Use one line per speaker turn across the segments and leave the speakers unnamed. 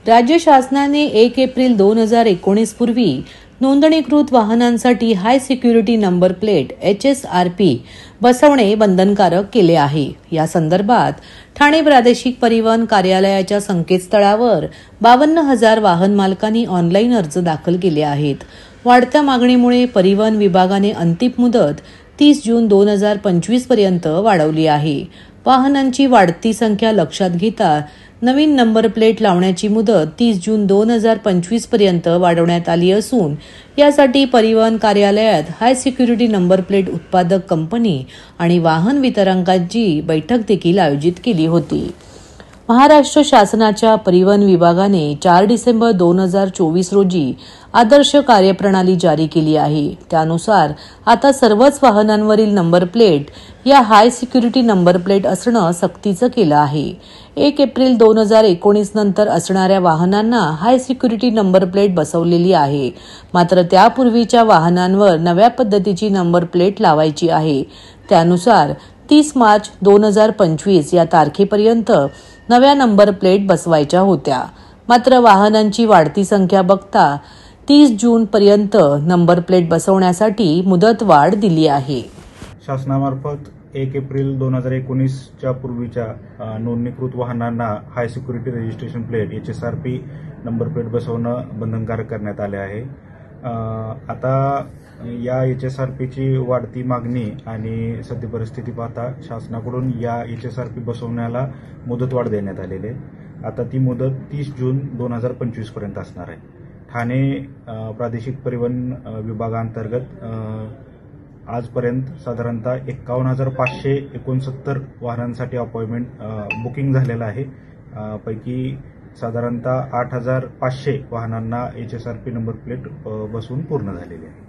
राज्य शासनाने 1 एप्रिल 2019 पूर्वी नोंदणीकृत वाहनांसाठी हाय सिक्युरिटी नंबर प्लेट HSRP बसवणे बंधनकारक केले आहे। या संदर्भात ठाणे प्रादेशिक परिवहन कार्यालयाच्या संकेतस्थळावर 52,000 वाहन मालकांनी ऑनलाईन अर्ज दाखल केले आहेत। वाढत्या मागणीमुळे परिवहन विभागाने अंतिम मुदत 30 जून 2025 पर्यंत वाढवली आहे। वाहनांची वाढती संख्या लक्षात घेता नवीन नंबर प्लेट लावण्याची मुदत 30 जून 2025 पर्यंत वाढवण्यात आली असून यासाठी परिवहन कार्यालयात हाय सिक्युरिटी नंबर प्लेट उत्पादक कंपनी आणि वाहन वितरकांची बैठक देखील आयोजित केली होती। महाराष्ट्र शासनाच्या परिवहन विभागाने 4 डिसेंबर 2024 रोजी आदर्श कार्यप्रणाली जारी केली आहे। त्यानुसार आता सर्वच वाहनांवरील नंबर प्लेट या हाय सिक्युरिटी नंबर प्लेट असणं सक्तीचं केलं आहे। 1 एप्रिल 2019 नंतर असणाऱ्या वाहनांना हाय सिक्युरिटी नंबर प्लेट बसवलेली आहे। मात्र त्यापूर्वीच्या वाहनांवर नव्या पद्धतीची नंबर प्लेट लावायची आहे। त्यानुसार 30 मार्च 2025 या तारखेपर्यंत नव्या नंबर प्लेट बसवायच्या होत्या। मात्र वाहनांची वाढती संख्या बघता 30 जून पर्यंत नंबर प्लेट बसवण्यासाठी मुदतवाढ दिली आहे।
शासनामार्फत 1 एप्रिल 2019 च्या पूर्वीच्या नोंदणीकृत वाहनांना हाय security registration plate HSRP number plate बसवणं बंधनकारक करण्यात आले आहे। आता या HSRPची वाढती मागणी आणि सध्या परिस्थिती पाहता शासनाकडून या HSRP बसवण्याला मुदतवाढ देण्यात आलेली आहे। आता ती मुदत 30 जून 2025 पर्यंत असणार आहे। ठाणे प्रादेशिक परिवहन विभागांतर्गत आजपर्यंत साधारणतः 51,569 वाहनांसाठी अपॉइंटमेंट बुकिंग झालेलं आहे। पैकी साधारणतः 8,500 वाहनांना HSRP नंबर प्लेट बसवून पूर्ण झालेली आहे।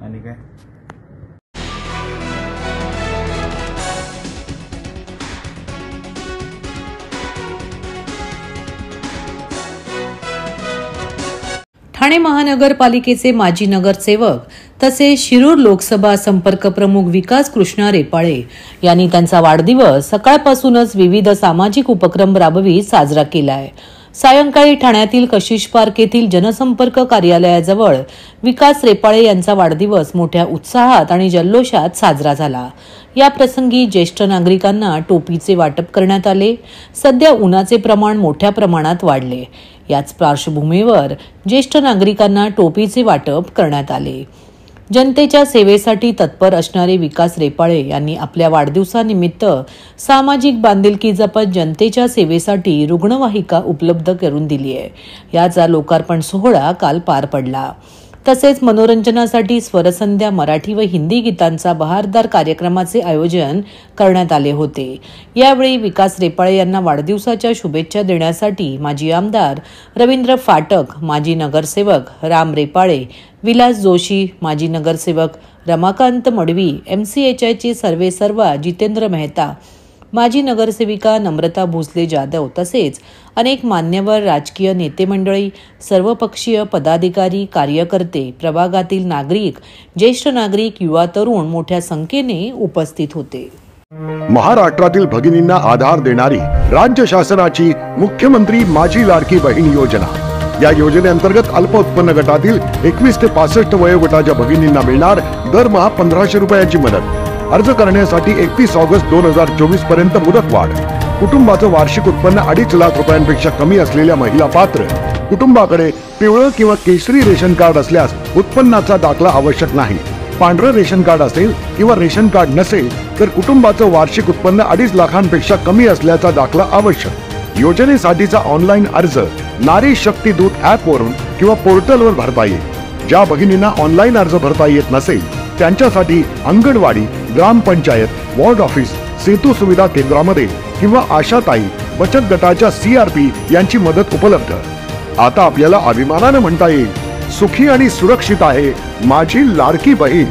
आणि काय
ठाणे महानगरपालिकेचे माजी नगरसेवक तसेच शिरूर लोकसभा संपर्क प्रमुख विकास कृष्णा रेपाळे यांनी त्यांचा वाढदिवस सकाळपासूनच विविध सामाजिक उपक्रम राबवित साजरा केलाय। सायंकाळी ठाण्यातील कशिश पार्क येथील जनसंपर्क कार्यालयाजवळ विकास रेपाळे यांचा वाढदिवस मोठ्या उत्साहात आणि जल्लोषात साजरा झाला। या प्रसंगी ज्येष्ठ नागरिकांना टोपीचे वाटप करण्यात आले। सध्या उन्हाचे प्रमाण मोठ्या प्रमाणात वाढले। याच पार्श्वभूमीवर ज्येष्ठ नागरिकांना टोपीचे वाटप करण्यात आले। जनतेच्या सेवेसाठी तत्पर असणारे विकास रेपाळे यांनी आपल्या वाढदिवसानिमित्त सामाजिक बांधिलकी जपत जनतेच्या सेवेसाठी रुग्णवाहिका उपलब्ध करून दिली आहे। याचा लोकार्पण सोहळा काल पार पडला। तसेच मनोरंजनासाठी स्वरसंध्या मराठी व हिंदी गीतांचा बहारदार कार्यक्रमाचे आयोजन करण्यात आले होते। यावेळी विकास रेपाळे यांना वाढदिवसाच्या शुभेच्छा देण्यासाठी माजी आमदार रवींद्र फाटक, माजी नगरसेवक राम रेपाळे, विलास जोशी, माजी नगरसेवक रमाकांत मडवी, MCHIचे सर्वेसर्वा जितेंद्र मेहता, माजी नगरसेविका नम्रता भोसले जाधव तसेच अनेक मान्यवर राजकीय नेते मंडळी, सर्वपक्षीय पदाधिकारी, कार्यकर्ते, प्रभागातील नागरिक, ज्येष्ठ नागरिक, युवा तरुण मोठ्या संख्येने उपस्थित होते।
महाराष्ट्रातील भगिनींना आधार देणारी राज्य शासनाची मुख्यमंत्री माझी लाडकी बहीण योजना। या योजनेअंतर्गत अल्प उत्पन्न गटातील 21 ते 65 वयोगटाच्या भगिनींना मिळणार दरमहा 1,500 रुपयांची मदत। अर्ज करण्यासाठी 31 ऑगस्ट 2024 पर्यंत मुदतवाढ। कुटुंबाचं वार्षिक उत्पन्न 2.5 लाख रुपयांपेक्षा कमी असलेल्या महिला पात्र। कुटुंबाकडे पिवळं किंवा केशरी रेशन कार्ड असल्यास उत्पन्नाचा दाखला आवश्यक नाही। पांढरं रेशन कार्ड असेल किंवा रेशन कार्ड नसेल तर कुटुंबाचं वार्षिक उत्पन्न 2.5 लाखांपेक्षा कमी असल्याचा दाखला आवश्यक। योजनेसाठीचा ऑनलाईन अर्ज नारी शक्ती दूत ॲप वरून किंवा पोर्टलवर भरता येईल। ज्या भगिनींना ऑनलाईन अर्ज भरता येत नसेल त्यांच्यासाठी अंगणवाडी, ग्रामपंचायत, वॉर्ड ऑफिस, सेतू सुविधा केंद्रामध्ये किंवा आशाताई बचत गटाच्या CRP यांची मदत उपलब्ध। आता आपल्याला अभिमानाने म्हणता येईल, सुखी आणि सुरक्षित आहे माझी लाडकी बहीण।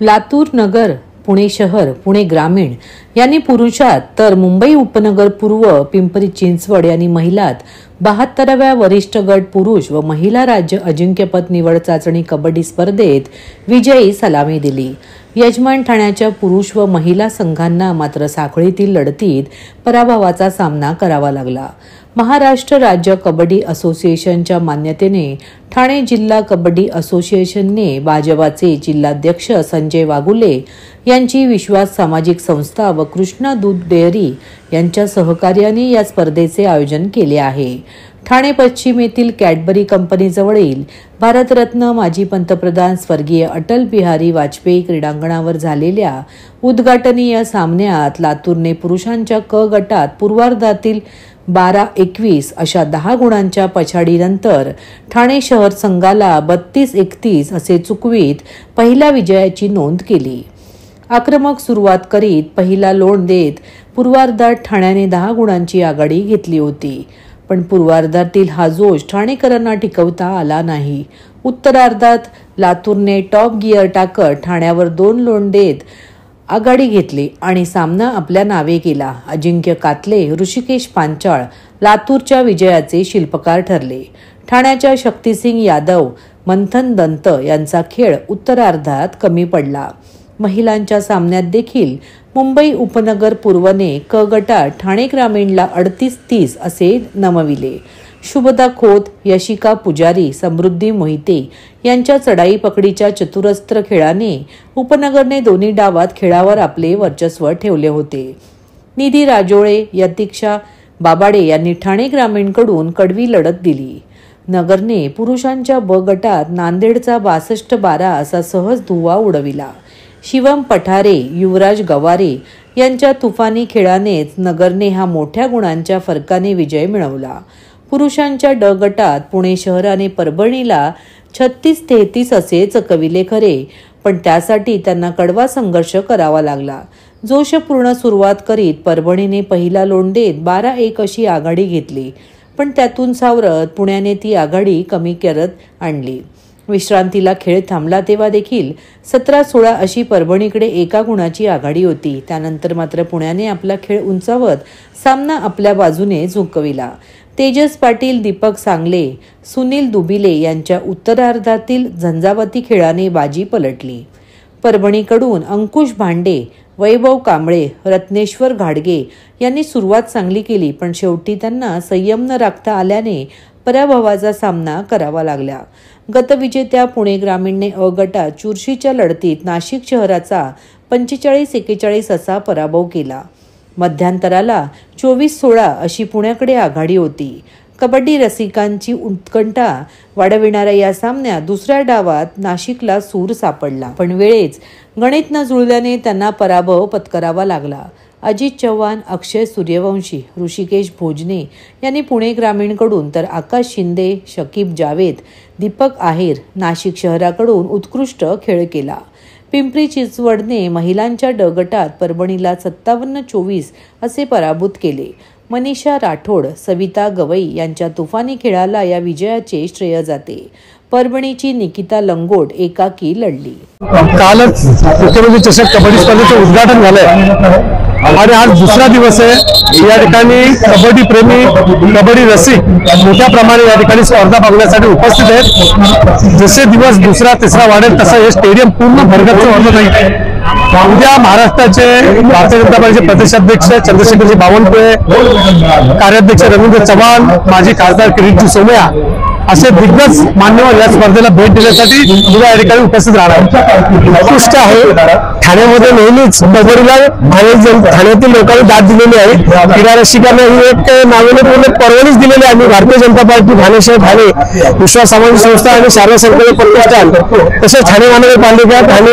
लातूर नगर पुणे शहर, पुणे ग्रामीण यांनी पुरुषात तर मुंबई उपनगर पूर्व, पिंपरी चिंचवड यांनी महिलात 72व्या वरिष्ठ गट पुरुष व महिला राज्य अजिंक्यपद निवड चाचणी कबड्डी स्पर्धेत विजयी सलामी दिली। यजमान ठाण्याच्या पुरुष व महिला संघांना मात्र साखळीतील लढतीत पराभवाचा सामना करावा लागला। महाराष्ट्र राज्य कबड्डी असोसिएशनच्या मान्यतेने ठाणे जिल्हा कबड्डी असोसिएशनने भाजपाचे जिल्हाध्यक्ष संजय वागुले यांची विश्वास सामाजिक संस्था व कृष्णा दूध डेअरी यांच्या सहकार्याने या स्पर्धेचे आयोजन केले आहे। ठाणे पश्चिम येथील कॅडबरी कंपनीजवळील भारतरत्न माजी पंतप्रधान स्वर्गीय अटल बिहारी वाजपेयी क्रीडांगणावर झालेल्या उद्घाटनीय सामन्यात लातूरने पुरुषांच्या क गटात पूर्वार्धातील 12-21 अशा 10 गुणांच्या पछाडीनंतर ठाणे शहर संघाला 32-31 असे चुकवीत पहिल्या विजयाची नोंद केली। आक्रमक सुरुवात करीत पहिला लोण देत पूर्वार्धात ठाण्याने 10 गुणांची आघाडी घेतली होती, पण पूर्वार्धातील हा जोश ठाणेकरांना टिकवता आला नाही। उत्तरार्धात लातूरने टॉप गिअर टाकत ठाण्यावर 2 लोण देत आघाडी घेतली आणि सामना आपल्या नावे केला। अजिंक्य कातले, ऋषिकेश पांचाळ लातूरच्या विजयाचे शिल्पकार ठरले। ठाण्याच्या शक्तिसिंग यादव, मंथन दंत यांचा खेळ उत्तरार्धात कमी पडला। महिलांच्या सामन्यात देखील मुंबई उपनगर पूर्वने क गटात ठाणे ग्रामीणला 38-30 असे नमविले। शुभदा खोत, यशिका पुजारी, समृद्धी मोहिते यांच्या चढाई पकडीच्या चतुरस्त्र खेळाने उपनगरने दोन्ही डावात खेळावर आपले वर्चस्व ठेवले होते। निधी राजोळे, यतिक्षा बाबाडे यांनी ठाणे ग्रामीणकडून कडवी लढत दिली। नगरने पुरुषांच्या ब गटात नांदेडचा 62-12 असा सहज धुव्वा उडविला। शिवम पठारे, युवराज गवारे यांच्या तुफानी खेळानेच नगरने हा मोठ्या गुणांच्या फरकाने विजय मिळवला। पुरुषांच्या ड गटात पुणे शहराने परभणीला 36-33 असे चकविले खरे, पण त्यासाठी त्यांना कडवा संघर्ष करावा लागला। जोशपूर्ण सुरुवात करीत परभणीने पहिला लोण देत 12-1 अशी आघाडी घेतली, पण त्यातून सावरत पुण्याने ती आघाडी कमी करत आणली। विश्रांतीला खेळ थांबला तेव्हा देखील 17-16 अशी परभणीकडे 1 गुणाची आघाडी होती। त्यानंतर मात्र पुण्याने आपला खेळ उंचावत सामना आपल्या बाजूने झुकविला। तेजस पाटील, दीपक सांगले, सुनील दुबिले यांच्या उत्तरार्धातील झंझावती खेळाने बाजी पलटली। परभणीकडून अंकुश भांडे, वैभव कांबळे, रत्नेश्वर घाडगे यांनी सुरुवात चांगली केली, पण शेवटी त्यांना संयम न राखता आल्याने पराभवाचा सामना करावा लागला। गतविजेत्या पुणे ग्रामीणने अ गटात चुरशीच्या लढतीत नाशिक शहराचा 45-41 असा पराभव केला। मध्यांतराला 24-16 अशी पुण्याकडे आघाडी होती। कबड्डी रसिकांची उत्कंठा वाढविणाऱ्या या सामन्यात दुसऱ्या डावात नाशिकला सूर सापडला, पण वेळेच गणित न जुळल्याने त्यांना पराभव पत्करावा लागला। अजित चव्हाण, अक्षय सूर्यवंशी, ऋषिकेश भोजने यांनी पुणे ग्रामीणकडून तर आकाश शिंदे, शकीब जावेद, दीपक आहेर नाशिक शहराकडून उत्कृष्ट खेळ केला। पिंपरी चिंचवडने महिलांच्या ड गटात परभणीला 57-24 असे पराभूत केले। मनीषा राठोड, सविता गवई यांच्या तुफानी खेळाला या विजयाचे श्रेय जाते। परभणीची निकिता लंगोट एकाकी लढली।
कालच मुख्यमंत्री चषक कबड्डी स्पर्धेचं उद्घाटन झालंय आणि आज दुसरा दिवस आहे। या ठिकाणी कबड्डी प्रेमी, कबड्डी रसिक मोठ्या प्रमाणे या ठिकाणी स्पर्धा बघण्यासाठी उपस्थित आहेत। जसे दिवस दुसरा तिसरा वाढेल तसा हे स्टेडियम पूर्ण भरगच्च होत नाही। उद्या महाराष्ट्राचे भारतीय जनता पार्टीचे प्रदेशाध्यक्ष चंद्रशेखरजी बावनकुळे, कार्याध्यक्ष रवींद्र चव्हाण, माजी खासदार किरीटजी सोमय्या असे दिग्गज मान्यवर या स्पर्धेला भेट देण्यासाठी उद्या या ठिकाणी उपस्थित राहणार उत्कृष्ट आहे। ठाण्यामध्ये नेहमीच कबड्डीला ठाण्यातील लोकांनी दाद दिलेली आहे। क्रीडा रसिकांना ही एक नाविन्य पूर्ण पर्वणीच दिलेली आहे। भारतीय जनता पार्टी, ठाणे शहर, ठाणे विश्वास सामाजिक संस्था आणि शारदा सरकारी प्रतिष्ठान तसेच ठाणे महानगरपालिका ठाणे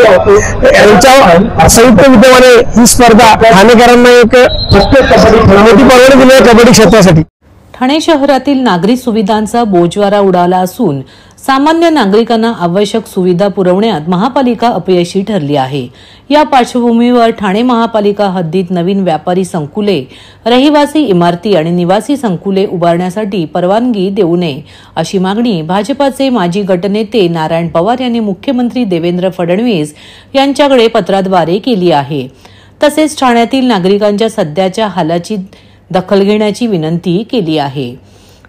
यांच्या संयुक्त विद्यमाने ही स्पर्धा ठाणेकरांना एक मोठी पर्वणी दिली आहे कबड्डी क्षेत्रासाठी।
ठाणे शहरातील नागरी सुविधांचा बोजवारा उडाला असून सामान्य नागरिकांना आवश्यक सुविधा पुरवण्यात महापालिका अपयशी ठरली आहे। या पार्श्वभूमीवर ठाणे महापालिका हद्दीत नवीन व्यापारी संकुले, रहिवासी इमारती आणि निवासी संकुले उभारण्यासाठी परवानगी देऊ नये अशी मागणी भाजपाचे माजी गटनेते नारायण पवार यांनी मुख्यमंत्री देवेंद्र फडणवीस यांच्याकडे पत्राद्वारे केली आहे। तसेच ठाण्यातील नागरिकांच्या सध्याच्या हालाची दखल घेण्याची विनंती केली आहे।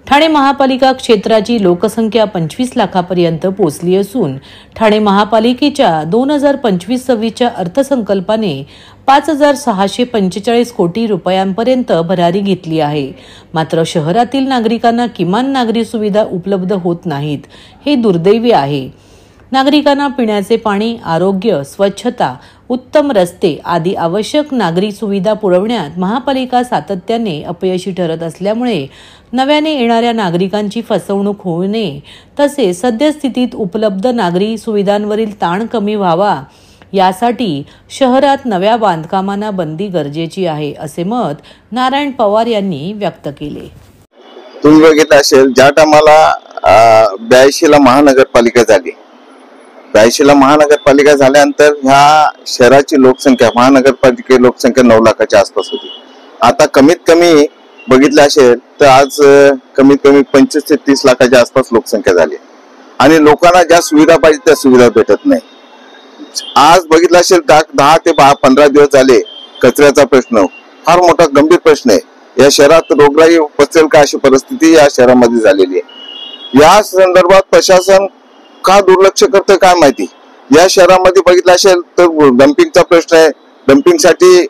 ठाणे महापालिका क्षेत्राची लोकसंख्या 25 लाखापर्यंत पोहोचली असून ठाणे महापालिकेच्या 2025-26च्या अर्थसंकल्पाने 5,645 कोटी रुपयांपर्यंत भरारी घेतली आहे। मात्र शहरातील नागरिकांना किमान नागरी सुविधा उपलब्ध होत नाहीत, हे दुर्दैवी आहे। नागरिकांना पिण्याचे पाणी, आरोग्य, स्वच्छता, उत्तम रस्ते आदी आवश्यक नागरी सुविधा पुरवण्यात महापालिका सातत्याने अपयशी ठरत असल्यामुळे नव्याने येणाऱ्या नागरिकांची फसवणूक होऊ नये, तसेच सद्यस्थितीत उपलब्ध नागरी सुविधांवरील ताण कमी व्हावा यासाठी शहरात नव्या बांधकामांना बंदी गरजेची आहे, असे मत नारायण पवार यांनी व्यक्त केले।
तुम्ही बघितलं असेल, ज्या टायमाला 82 ला महानगरपालिका झाली, 82 ला महानगरपालिका झाल्यानंतर ह्या शहराची लोकसंख्या, महानगरपालिकेची लोकसंख्या 9 लाखाच्या आसपास होती। आता कमीत कमी बघितलं असेल तर आज कमीत कमी 25 ते 30 लाखाच्या आसपास लोकसंख्या झाली आणि लोकांना ज्या सुविधा पाहिजे त्या सुविधा भेटत नाही। आज बघितलं असेल 10 ते 15 दिवस झाले कचऱ्याचा प्रश्न फार मोठा गंभीर प्रश्न आहे। या शहरात रोगराई पसरेल का अशी परिस्थिती या शहरामध्ये झालेली आहे। या संदर्भात प्रशासन का दुर्लक्ष करतं काय माहिती। या शहरामध्ये बघितलं असेल तर डम्पिंगचा प्रश्न आहे। डम्पिंगसाठी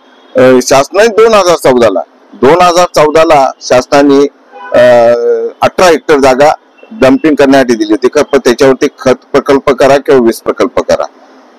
शासनाने 2014 ला शासनाने 18 हेक्टर जागा डम्पिंग करण्यासाठी दिली होती। त्याच्यावरती खत प्रकल्प करा किंवा वीज प्रकल्प करा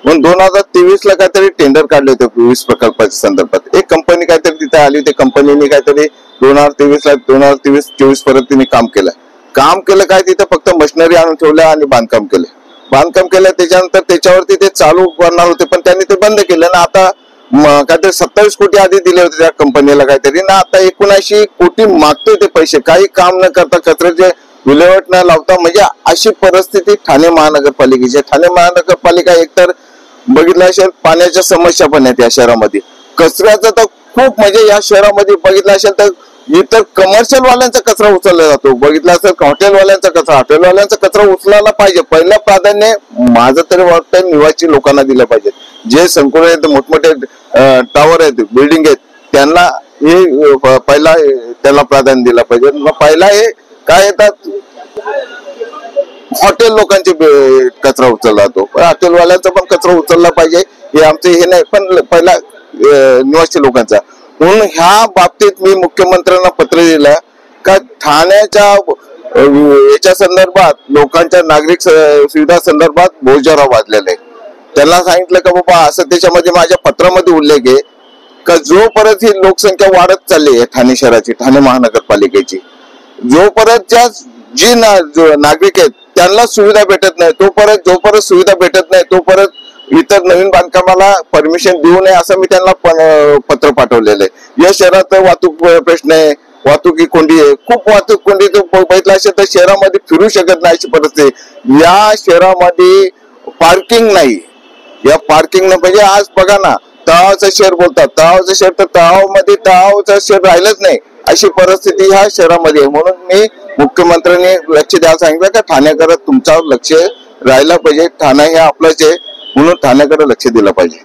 म्हणून 2023 ला काहीतरी टेंडर काढले होते वीज प्रकल्पाच्या संदर्भात। एक कंपनी काहीतरी तिथे आली होती, कंपनीने काहीतरी 2023-24 पर्यंत तिने काम केलं काय, तिथे फक्त मशिनरी आणून ठेवल्या आणि बांधकाम केलं। त्याच्यानंतर त्याच्यावरती ते चालू करणार होते पण त्यांनी ते बंद केलं ना। आता काहीतरी 27 कोटी आधी दिले होते त्या कंपनीला काहीतरी ना, आता 79 कोटी मागतोय ते पैसे, काही काम न करता, कचऱ्याचे विल्हेवाट न लावता। म्हणजे अशी परिस्थिती ठाणे महानगरपालिकेची। ठाणे महानगरपालिका एकतर बघितलं असेल पाण्याच्या समस्या पण आहेत या शहरामध्ये, कचऱ्याचं तर खूप, म्हणजे या शहरामध्ये बघितलं असेल तर इतर कमर्शियल वाल्यांचा कचरा उचलला जातो। बघितलं असेल हॉटेलवाल्यांचा कचरा उचलायला पाहिजे। पहिलं प्राधान्य माझं तरी वाटतं निवासी लोकांना दिलं पाहिजे। जे संकुल आहेत, मोठमोठे टावर आहेत, बिल्डिंग आहेत, त्यांना हे पहिला त्याला प्राधान्य दिलं पाहिजे। मग पहिला हे काय येतात हॉटेल लोकांचे कचरा उचलला जातो, हॉटेलवाल्यांचा पण कचरा उचलला पाहिजे, हे आमचं हे नाही, पण पहिला निवासी लोकांचा। म्हणून ह्या बाबतीत मी मुख्यमंत्र्यांना पत्र दिलं का ठाण्याच्या याच्या संदर्भात लोकांच्या नागरिक सुविधा संदर्भात बोजरा वाजलेला आहे। त्यांना सांगितलं का बाबा असं त्याच्यामध्ये माझ्या पत्रामध्ये उल्लेख आहे का जोपर्यंत ही लोकसंख्या वाढत चालली आहे ठाणे शहराची, ठाणे महानगरपालिकेची, जोपर्यंत जी नागरिक आहेत त्यांना सुविधा भेटत नाही, जोपर्यंत सुविधा भेटत नाही तोपर्यंत इतर नवीन बांधकामाला परमिशन देऊ नये असं मी त्यांना पत्र पाठवलेलं आहे। या शहरात वाहतूक प्रश्न आहे, वाहतुकी कोंडी आहे, खूप वाहतूक कोंडी बघितलं असेल तर शहरामध्ये फिरू शकत नाही अशी परिस्थिती। या शहरामध्ये पार्किंग नाही, या पार्किंग म्हणजे आज बघा ना तळावचं शहर बोलतात, तळावचं शहर तर तळावचं शहर राहिलंच नाही अशी परिस्थिती ह्या शहरामध्ये आहे। म्हणून मी मुख्यमंत्र्यांनी लक्ष द्यायला सांगितलं का ठाण्याकडे तुमचं लक्ष राहिलं पाहिजे, ठाणे हे आपलंच आहे म्हणून ठाण्याकडे लक्ष दिलं पाहिजे।